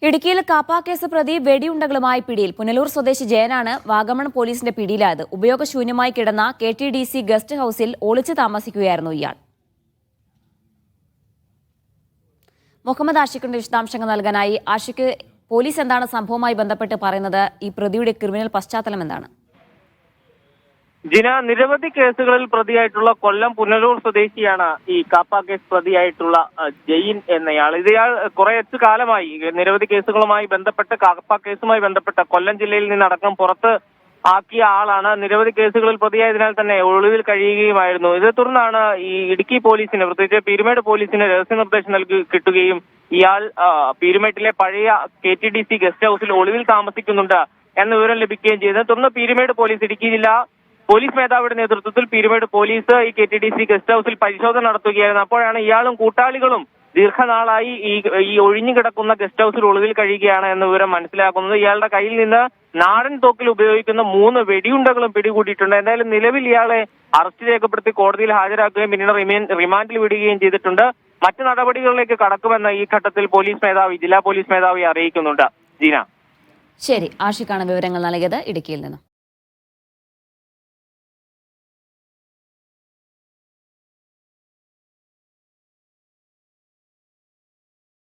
ഇടുക്കിയിൽ കാപ്പ കേസ് പ്രതി വെടിയുണ്ടകളുമായി പിടിയിൽ. പുനലൂർ സ്വദേശി ജയനാണ് വാഗമൺ പോലീസിന്റെ പിടിയിലായത്. ഉപയോഗശൂന്യമായി കിടന്ന KTDC ഗസ്റ്റ് ഹൌസിൽ ഒളിച്ചു താമസിക്കുകയായിരുന്നു ഇയാൾ. മുഹമ്മദ് ആഷിഖിന്റെ വിശദാംശങ്ങൾ നൽകാനായി. ആഷിഖ്, പോലീസ് എന്താണ് സംഭവവുമായി ബന്ധപ്പെട്ട് പറയുന്നത്? ഈ പ്രതിയുടെ ക്രിമിനൽ പശ്ചാത്തലം എന്താണ്? ജിന, നിരവധി കേസുകളിൽ പ്രതിയായിട്ടുള്ള കൊല്ലം പുനലൂർ സ്വദേശിയാണ് ഈ കാപ്പ കേസ് പ്രതിയായിട്ടുള്ള ജയിൻ എന്നയാൾ. ഇയാൾ കുറച്ചു കാലമായി നിരവധി കേസുകളുമായി ബന്ധപ്പെട്ട് കാപ്പ കേസുമായി ബന്ധപ്പെട്ട കൊല്ലം ജില്ലയിൽ നിന്നടക്കം പുറത്ത് ആക്കിയ ആളാണ്. നിരവധി കേസുകളിൽ പ്രതിയായതിനാൽ തന്നെ ഒളിവിൽ കഴിയുകയുമായിരുന്നു. ഇതേ തുടർന്നാണ് ഈ ഇടുക്കി പോലീസിന്, പ്രത്യേകിച്ച് പീരുമേട് പോലീസിന് രഹസ്യ നിർദ്ദേശം കിട്ടുകയും ഇയാൾ പീരുമേട്ടിലെ പഴയ KTDC ഗസ്റ്റ് ഹൌസിൽ ഒളിവിൽ താമസിക്കുന്നുണ്ട് എന്ന വിവരം ലഭിക്കുകയും ചെയ്തത്. തുടർന്ന് പീരുമേട് പോലീസ്, ഇടുക്കി ജില്ലാ പോലീസ് മേധാവിയുടെ നേതൃത്വത്തിൽ പീരുമേട് പോലീസ് ഈ KTDC ഗസ്റ്റ് ഹൌസിൽ പരിശോധന നടത്തുകയായിരുന്നു. അപ്പോഴാണ് ഇയാളും കൂട്ടാളികളും ദീർഘനാളായി ഈ ഒഴിഞ്ഞു കിടക്കുന്ന ഗസ്റ്റ് ഹൌസിൽ ഒളിവിൽ കഴിയുകയാണ് എന്ന വിവരം മനസ്സിലാക്കുന്നത്. ഇയാളുടെ കയ്യിൽ നിന്ന് നാടൻ തോക്കിൽ ഉപയോഗിക്കുന്ന 3 വെടിയുണ്ടകളും പിടികൂടിയിട്ടുണ്ട്. എന്തായാലും നിലവിൽ ഇയാളെ അറസ്റ്റ് രേഖപ്പെടുത്തി കോടതിയിൽ ഹാജരാക്കുകയും പിന്നീട് റിമാൻഡിൽ വിടുകയും ചെയ്തിട്ടുണ്ട്. മറ്റു നടപടികളിലേക്ക് കടക്കുമെന്ന് ഈ ഘട്ടത്തിൽ ജില്ലാ പോലീസ് മേധാവി അറിയിക്കുന്നുണ്ട്. ജീന, ശരി, ആഷിഖാണ് വിവരങ്ങൾ നൽകിയത് ഇടുക്കിയിൽ നിന്നും.